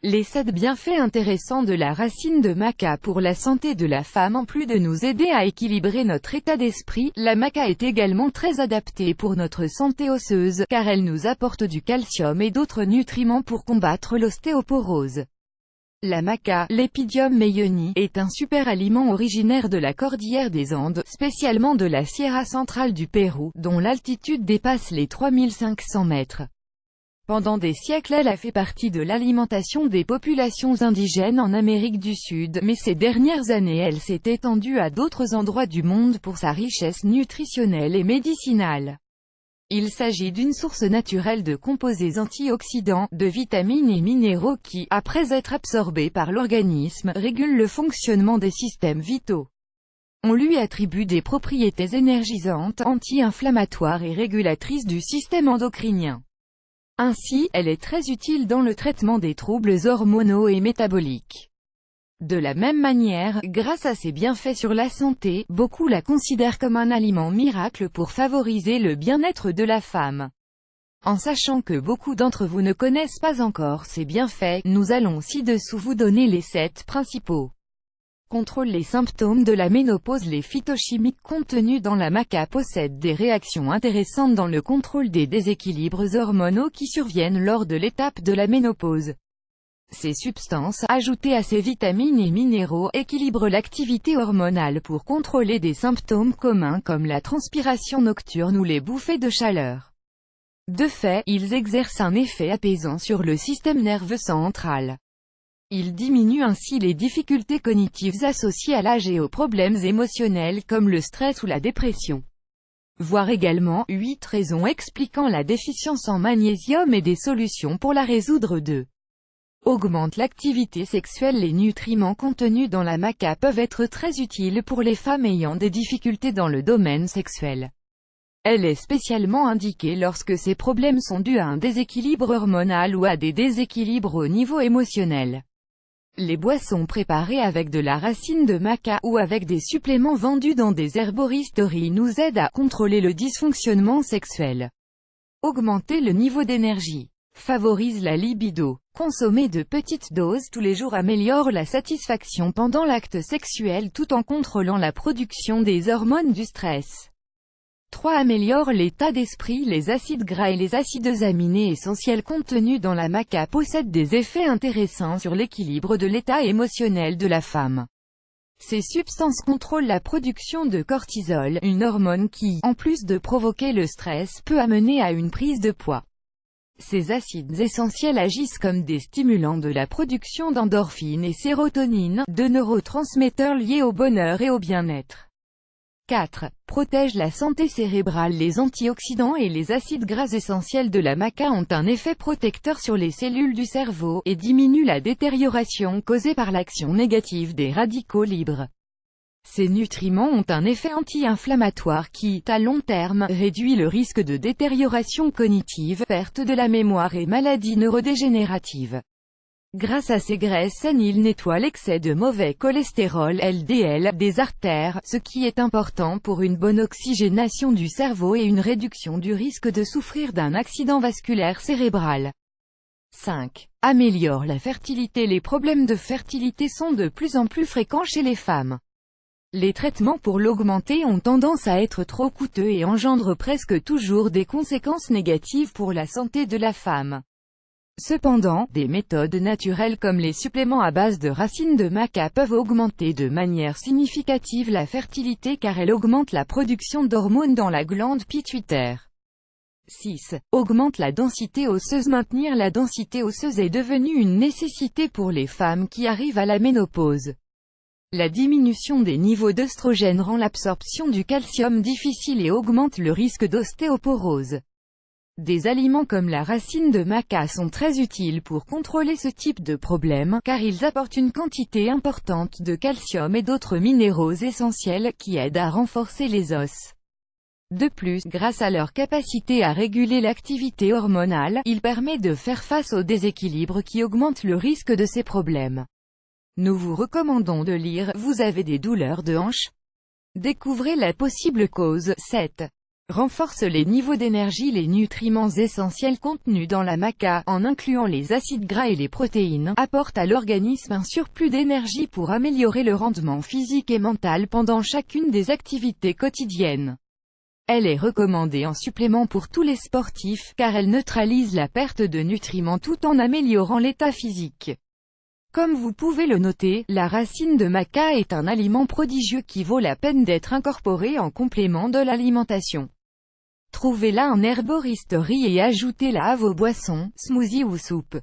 Les 7 bienfaits intéressants de la racine de maca pour la santé de la femme. En plus de nous aider à équilibrer notre état d'esprit, la maca est également très adaptée pour notre santé osseuse, car elle nous apporte du calcium et d'autres nutriments pour combattre l'ostéoporose. La maca, l'Epidium meioni, est un super aliment originaire de la cordillère des Andes, spécialement de la Sierra centrale du Pérou, dont l'altitude dépasse les 3500 mètres. Pendant des siècles elle a fait partie de l'alimentation des populations indigènes en Amérique du Sud, mais ces dernières années elle s'est étendue à d'autres endroits du monde pour sa richesse nutritionnelle et médicinale. Il s'agit d'une source naturelle de composés antioxydants, de vitamines et minéraux qui, après être absorbés par l'organisme, régulent le fonctionnement des systèmes vitaux. On lui attribue des propriétés énergisantes, anti-inflammatoires et régulatrices du système endocrinien. Ainsi, elle est très utile dans le traitement des troubles hormonaux et métaboliques. De la même manière, grâce à ses bienfaits sur la santé, beaucoup la considèrent comme un aliment miracle pour favoriser le bien-être de la femme. En sachant que beaucoup d'entre vous ne connaissent pas encore ses bienfaits, nous allons ci-dessous vous donner les 7 principaux. Contrôle les symptômes de la ménopause. Les phytochimiques contenus dans la maca possèdent des réactions intéressantes dans le contrôle des déséquilibres hormonaux qui surviennent lors de l'étape de la ménopause. Ces substances, ajoutées à ces vitamines et minéraux, équilibrent l'activité hormonale pour contrôler des symptômes communs comme la transpiration nocturne ou les bouffées de chaleur. De fait, ils exercent un effet apaisant sur le système nerveux central. Ils diminuent ainsi les difficultés cognitives associées à l'âge et aux problèmes émotionnels comme le stress ou la dépression. Voir également 8 raisons expliquant la déficience en magnésium et des solutions pour la résoudre. 2. Augmente l'activité sexuelle. Les nutriments contenus dans la maca peuvent être très utiles pour les femmes ayant des difficultés dans le domaine sexuel. Elle est spécialement indiquée lorsque ces problèmes sont dus à un déséquilibre hormonal ou à des déséquilibres au niveau émotionnel. Les boissons préparées avec de la racine de maca, ou avec des suppléments vendus dans des herboristeries nous aident à contrôler le dysfonctionnement sexuel. Augmenter le niveau d'énergie. Favorise la libido. Consommer de petites doses tous les jours améliore la satisfaction pendant l'acte sexuel tout en contrôlant la production des hormones du stress. 3. Améliore l'état d'esprit. Les acides gras et les acides aminés essentiels contenus dans la maca possèdent des effets intéressants sur l'équilibre de l'état émotionnel de la femme. Ces substances contrôlent la production de cortisol, une hormone qui, en plus de provoquer le stress, peut amener à une prise de poids. Ces acides essentiels agissent comme des stimulants de la production d'endorphines et sérotonine, deux neurotransmetteurs liés au bonheur et au bien-être. 4. Protège la santé cérébrale. Les antioxydants et les acides gras essentiels de la maca ont un effet protecteur sur les cellules du cerveau, et diminuent la détérioration causée par l'action négative des radicaux libres. Ces nutriments ont un effet anti-inflammatoire qui, à long terme, réduit le risque de détérioration cognitive, perte de la mémoire et maladies neurodégénératives. Grâce à ces graisses saines, il nettoie l'excès de mauvais cholestérol LDL des artères, ce qui est important pour une bonne oxygénation du cerveau et une réduction du risque de souffrir d'un accident vasculaire cérébral. 5. Améliore la fertilité. Les problèmes de fertilité sont de plus en plus fréquents chez les femmes. Les traitements pour l'augmenter ont tendance à être trop coûteux et engendrent presque toujours des conséquences négatives pour la santé de la femme. Cependant, des méthodes naturelles comme les suppléments à base de racines de maca peuvent augmenter de manière significative la fertilité car elles augmentent la production d'hormones dans la glande pituitaire. 6. Augmente la densité osseuse. Maintenir la densité osseuse est devenue une nécessité pour les femmes qui arrivent à la ménopause. La diminution des niveaux d'œstrogène rend l'absorption du calcium difficile et augmente le risque d'ostéoporose. Des aliments comme la racine de maca sont très utiles pour contrôler ce type de problème, car ils apportent une quantité importante de calcium et d'autres minéraux essentiels, qui aident à renforcer les os. De plus, grâce à leur capacité à réguler l'activité hormonale, il permet de faire face aux déséquilibres qui augmentent le risque de ces problèmes. Nous vous recommandons de lire « Vous avez des douleurs de hanche ? Découvrez la possible cause ». 7. renforce les niveaux d'énergie. Les nutriments essentiels contenus dans la maca, en incluant les acides gras et les protéines, apportent à l'organisme un surplus d'énergie pour améliorer le rendement physique et mental pendant chacune des activités quotidiennes. Elle est recommandée en supplément pour tous les sportifs, car elle neutralise la perte de nutriments tout en améliorant l'état physique. Comme vous pouvez le noter, la racine de maca est un aliment prodigieux qui vaut la peine d'être incorporé en complément de l'alimentation. Trouvez-la en herboristerie et ajoutez-la à vos boissons, smoothies ou soupes.